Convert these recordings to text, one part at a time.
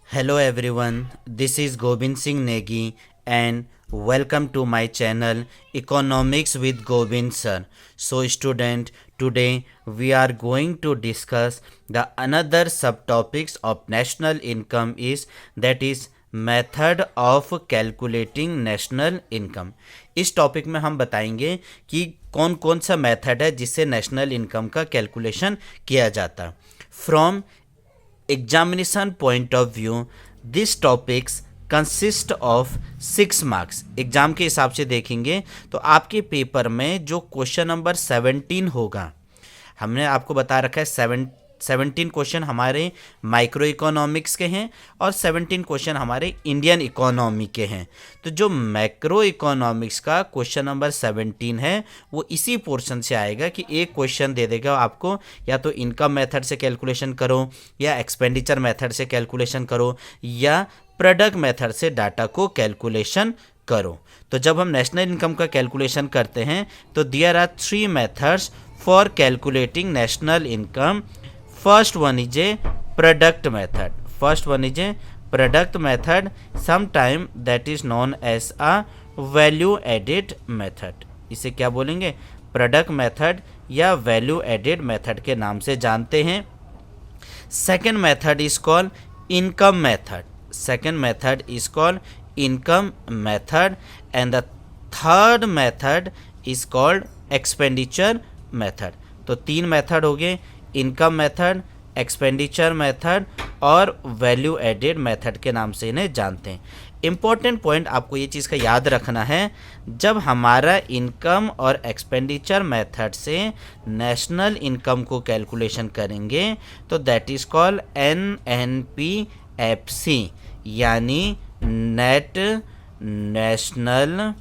Hello everyone, this is Gobind Singh Negi and welcome to my channel Economics with Gobind Sir. So student, today we are going to discuss the another subtopics of national income is method of calculating national income. इस topic में हम बताएंगे कि कौन कौन सा method है जिससे नेशनल इनकम का कैलकुलेशन किया जाता। From examination point of view this topics consist of 6 marks. Exam के हिसाब से देखेंगे तो आपके पेपर में जो क्वेश्चन नंबर 17 होगा, हमने आपको बता रखा है 17 क्वेश्चन हमारे माइक्रो इकोनॉमिक्स के हैं और 17 क्वेश्चन हमारे इंडियन इकोनॉमी के हैं। तो जो मैक्रो इकोनॉमिक्स का क्वेश्चन नंबर 17 है वो इसी पोर्शन से आएगा कि एक क्वेश्चन दे देगा आपको, या तो इनकम मेथड से कैलकुलेशन करो, या एक्सपेंडिचर मेथड से कैलकुलेशन करो, या प्रोडक्ट मेथड से डाटा को कैलकुलेशन करो। तो जब हम नेशनल इनकम का कैलकुलेशन करते हैं तो there are 3 methods for calculating national income. First one is a product method. First one is a product method. Sometime that is known as a value added method. इसे क्या बोलेंगे? Product method या value added method के नाम से जानते हैं। Second method is called income method. Second method is called income method and the third method is called expenditure method. तो 3 मेथड हो गए, इनकम मेथड, एक्सपेंडिचर मेथड और वैल्यू एडेड मेथड के नाम से इन्हें जानते हैं। इम्पॉर्टेंट पॉइंट आपको ये चीज़ का याद रखना है, जब हमारा इनकम और एक्सपेंडिचर मेथड से नेशनल इनकम को कैलकुलेशन करेंगे तो दैट इज़ कॉल्ड NNP-FC, यानी net national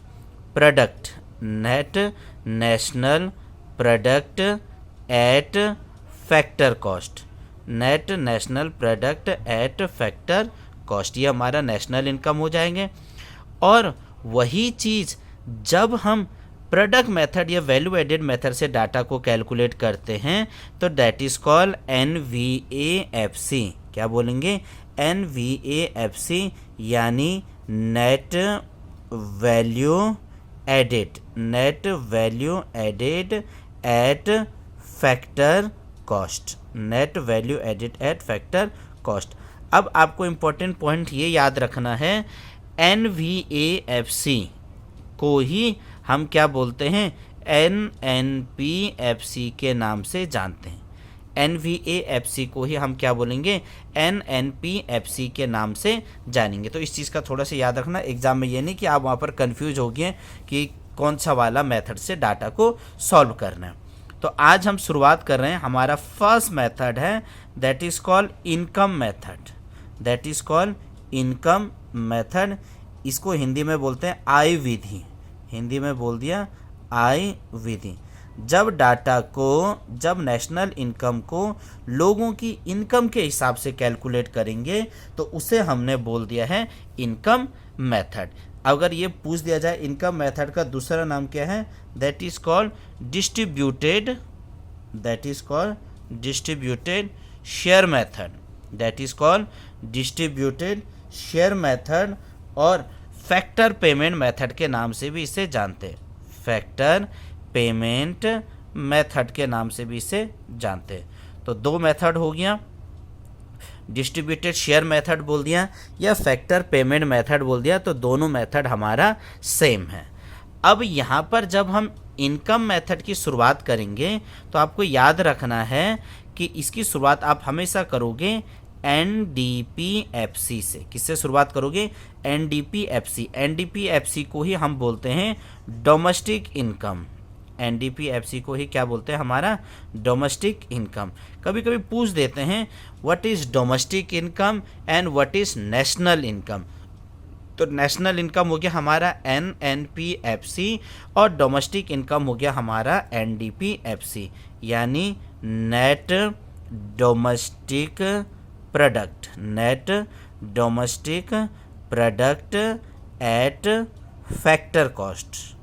product. Net national product at factor cost. Net national product at factor cost, ये हमारा नेशनल इनकम हो जाएंगे। और वही चीज़ जब हम प्रोडक्ट मेथड या वैल्यू एडेड मेथड से डाटा को कैलकुलेट करते हैं तो दैट इज़ कॉल्ड NVAFC। क्या बोलेंगे? NVAFC, यानी net value added. Net value added at factor cost. Net value added at factor cost. अब आपको इम्पोर्टेंट पॉइंट ये याद रखना है, NVAFC को ही हम क्या बोलते हैं? NNP-FC के नाम से जानते हैं। NVAFC को ही हम क्या बोलेंगे? NNP-FC के नाम से जानेंगे। तो इस चीज़ का थोड़ा सा याद रखना, एग्जाम में ये नहीं कि आप वहाँ पर कंफ्यूज हो गए कि कौन सा वाला मेथड से डाटा को सॉल्व करना है। तो आज हम शुरुआत कर रहे हैं। हमारा फर्स्ट मेथड है that is called income method. That is called income method. इसको हिंदी में बोलते हैं आय विधि। हिंदी में बोल दिया आय विधि। जब डाटा को, जब नेशनल इनकम को लोगों की इनकम के हिसाब से कैलकुलेट करेंगे तो उसे हमने बोल दिया है इनकम मेथड। अगर ये पूछ दिया जाए इनकम मेथड का दूसरा नाम क्या है, that is called distributed. That is called distributed share method. That is called distributed share method और फैक्टर पेमेंट मेथड के नाम से भी इसे जानते हैं। फैक्टर पेमेंट मेथड के नाम से भी इसे जानते हैं। तो 2 मेथड हो गया, डिस्ट्रीब्यूटेड शेयर मेथड बोल दिया या फैक्टर पेमेंट मेथड बोल दिया, तो दोनों मेथड हमारा सेम है। अब यहाँ पर जब हम इनकम मेथड की शुरुआत करेंगे तो आपको याद रखना है कि इसकी शुरुआत आप हमेशा करोगे NDP-FC से। किससे शुरुआत करोगे? NDP-FC। NDP-FC को ही हम बोलते हैं डोमेस्टिक इनकम। NDP-FC को ही क्या बोलते हैं? हमारा डोमेस्टिक इनकम। कभी कभी पूछ देते हैं what is domestic income and what is national income. तो नेशनल इनकम हो गया हमारा NNP-FC और डोमेस्टिक इनकम हो गया हमारा NDP-FC, यानी net domestic product. Net domestic product at factor cost.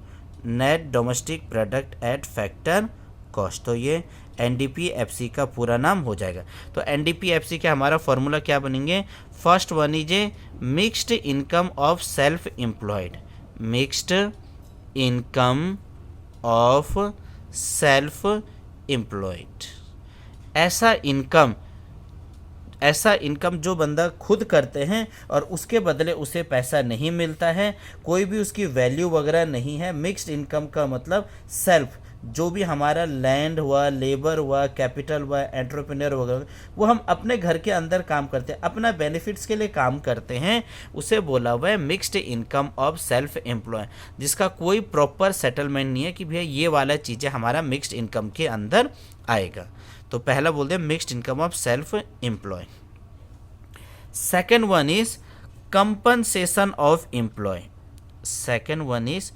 Net domestic product at factor cost. तो ये एनडीपीएफसी का पूरा नाम हो जाएगा। तो एनडीपीएफसी का हमारा फॉर्मूला क्या बनेंगे, first one is a mixed income of self employed, mixed income of self employed. ऐसा इनकम जो बंदा खुद करते हैं और उसके बदले उसे पैसा नहीं मिलता है, कोई भी उसकी वैल्यू वगैरह नहीं है। मिक्स्ड इनकम का मतलब सेल्फ, जो भी हमारा लैंड हुआ, लेबर हुआ, कैपिटल हुआ, एंटरप्रेन्योर वगैरह, वो हम अपने घर के अंदर काम करते हैं, अपना बेनिफिट्स के लिए काम करते हैं, उसे बोला हुआ है mixed income of self employ, जिसका कोई प्रॉपर सेटलमेंट नहीं है कि भैया ये वाला चीज़ें हमारा मिक्स्ड इनकम के अंदर आएगा। तो पहला बोलते हैं mixed income of self employ. Second one is compensation of employ, second one is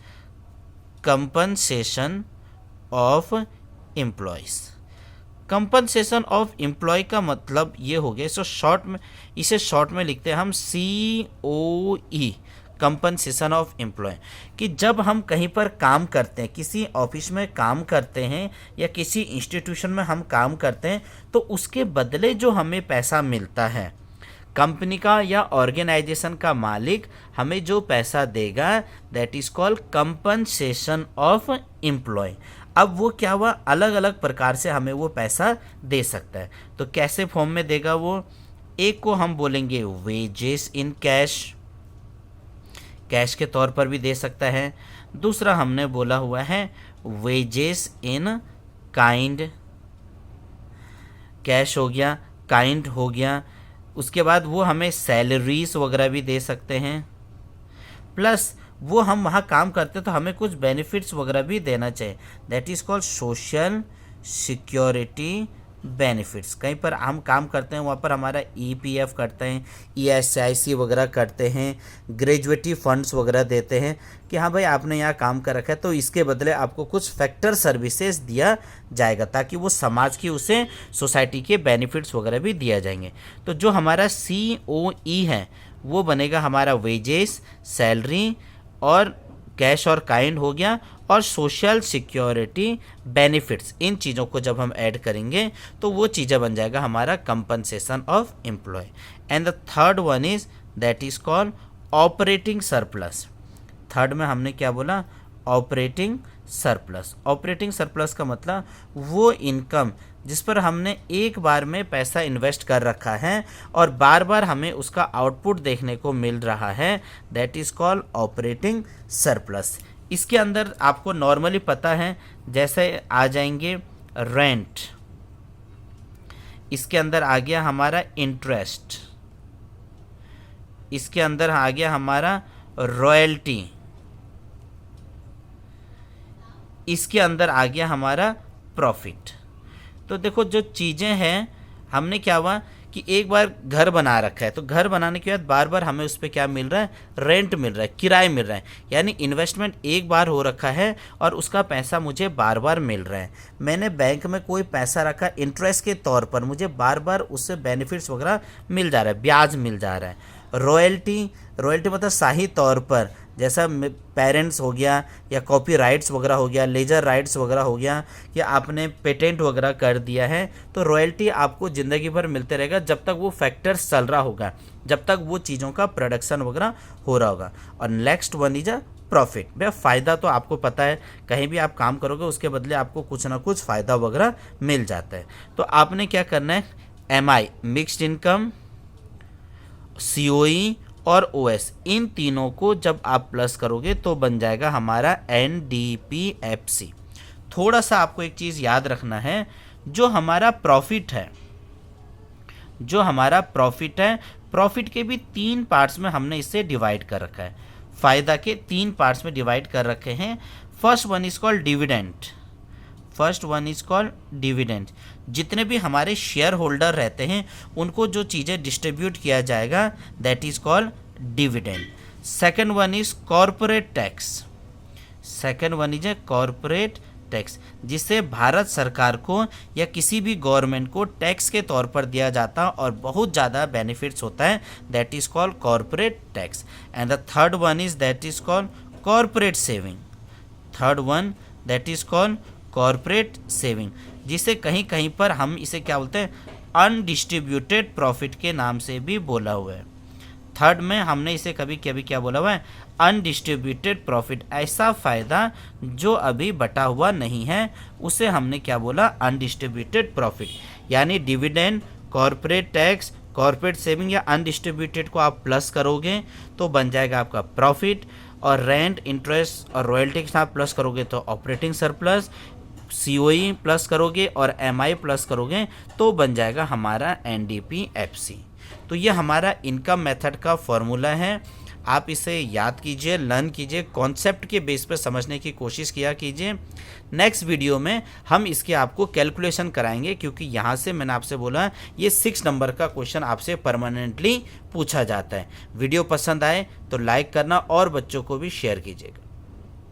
compensation of employees. Compensation of employ का मतलब ये हो गया, सो शॉर्ट में, इसे शॉर्ट में लिखते हैं हम COE, कंपनसेशन ऑफ एम्प्लॉय। कि जब हम कहीं पर काम करते हैं, किसी ऑफिस में काम करते हैं या किसी इंस्टीट्यूशन में हम काम करते हैं, तो उसके बदले जो हमें पैसा मिलता है, कंपनी का या ऑर्गेनाइजेशन का मालिक हमें जो पैसा देगा, that is called compensation of employ. अब वो क्या हुआ, अलग अलग प्रकार से हमें वो पैसा दे सकता है। तो कैसे फॉर्म में देगा वो, एक को हम बोलेंगे वेजेस इन कैश, कैश के तौर पर भी दे सकता है। दूसरा हमने बोला हुआ है वेजेस इन काइंड, कैश हो गया, काइंड हो गया। उसके बाद वो हमें सैलरीज वगैरह भी दे सकते हैं, प्लस वो हम वहाँ काम करते हैं तो हमें कुछ बेनिफिट्स वगैरह भी देना चाहिए, that is called social security benefits. कहीं पर हम काम करते हैं, वहाँ पर हमारा EPF करते हैं, ESIC वगैरह करते हैं, ग्रेजुएटी फंड्स वगैरह देते हैं कि हाँ भाई आपने यहाँ काम कर रखा है तो इसके बदले आपको कुछ फैक्टर सर्विसेज दिया जाएगा, ताकि वो समाज की, उसे सोसाइटी के बेनिफिट्स वगैरह भी दिया जाएंगे। तो जो हमारा COE है वो बनेगा हमारा वेजेस, सैलरी और कैश और काइंड हो गया, और सोशल सिक्योरिटी बेनिफिट्स। इन चीज़ों को जब हम ऐड करेंगे तो वो चीज़ें बन जाएगा हमारा compensation of employ. And the third one is that is called operating surplus. Third में हमने क्या बोला, ऑपरेटिंग सरप्लस। ऑपरेटिंग सरप्लस का मतलब वो इनकम जिस पर हमने एक बार में पैसा इन्वेस्ट कर रखा है और बार बार हमें उसका आउटपुट देखने को मिल रहा है, that is called operating surplus. इसके अंदर आपको नॉर्मली पता है, जैसे आ जाएंगे रेंट, इसके अंदर आ गया हमारा इंटरेस्ट, इसके अंदर आ गया हमारा रॉयल्टी, इसके अंदर आ गया हमारा प्रॉफिट। तो देखो जो चीज़ें हैं, हमने क्या हुआ कि एक बार घर बना रखा है, तो घर बनाने के बाद बार बार हमें उस पर क्या मिल रहा है, रेंट मिल रहा है, किराए मिल रहा है। यानी इन्वेस्टमेंट एक बार हो रखा है और उसका पैसा मुझे बार बार मिल रहा है। मैंने बैंक में कोई पैसा रखा इंटरेस्ट के तौर पर, मुझे बार बार उससे बेनिफिट्स वगैरह मिल जा रहा है, ब्याज मिल जा रहा है। रॉयल्टी, रॉयल्टी मतलब शाही तौर पर, जैसा पेरेंट्स हो गया या कॉपी राइट्स वगैरह हो गया, लेजर राइट्स वगैरह हो गया, या आपने पेटेंट वगैरह कर दिया है, तो रॉयल्टी आपको ज़िंदगी भर मिलते रहेगा जब तक वो फैक्टर्स चल रहा होगा, जब तक वो चीज़ों का प्रोडक्शन वगैरह हो रहा होगा। और next one is a profit. भैया फ़ायदा तो आपको पता है, कहीं भी आप काम करोगे उसके बदले आपको कुछ ना कुछ फ़ायदा वगैरह मिल जाता है। तो आपने क्या करना है, MI मिक्स्ड इनकम, COE और OS, इन तीनों को जब आप प्लस करोगे तो बन जाएगा हमारा NDPFC। थोड़ा सा आपको एक चीज़ याद रखना है, जो हमारा प्रॉफिट है, जो हमारा प्रॉफिट है, प्रॉफिट के भी 3 पार्ट्स में हमने इसे डिवाइड कर रखा है, फ़ायदा के 3 पार्ट्स में डिवाइड कर रखे हैं। First one is called dividend, first one is called dividend. जितने भी हमारे शेयर होल्डर रहते हैं उनको जो चीज़ें डिस्ट्रीब्यूट किया जाएगा, that is called dividend. Second one is corporate tax, second one is a corporate tax, जिसे भारत सरकार को या किसी भी गवर्नमेंट को टैक्स के तौर पर दिया जाता और बहुत ज़्यादा बेनिफिट्स होता है, that is called corporate tax. And the third one is that is called corporate saving, third one that is called corporate saving, जिसे कहीं कहीं पर हम इसे क्या बोलते हैं, अनडिस्ट्रीब्यूटेड प्रॉफिट के नाम से भी बोला हुआ है। थर्ड में हमने इसे कभी कभी क्या बोला हुआ है, अनडिस्ट्रीब्यूटेड प्रॉफिट, ऐसा फ़ायदा जो अभी बटा हुआ नहीं है उसे हमने क्या बोला, अनडिस्ट्रीब्यूटेड प्रॉफिट। यानी dividend, corporate tax, corporate saving या अनडिस्ट्रीब्यूटेड को आप प्लस करोगे तो बन जाएगा आपका प्रॉफिट, और रेंट, इंटरेस्ट और रॉयल्टी के साथ प्लस करोगे तो ऑपरेटिंग सरप्लस, सीओई प्लस करोगे और एमआई प्लस करोगे तो बन जाएगा हमारा एनडीपीएफसी। तो ये हमारा इनकम मेथड का फॉर्मूला है। आप इसे याद कीजिए, लर्न कीजिए, कॉन्सेप्ट के बेस पर समझने की कोशिश किया कीजिए। नेक्स्ट वीडियो में हम इसके आपको कैलकुलेशन कराएंगे, क्योंकि यहाँ से मैंने आपसे बोला ये 6 नंबर का क्वेश्चन आपसे परमानेंटली पूछा जाता है। वीडियो पसंद आए तो लाइक करना और बच्चों को भी शेयर कीजिएगा।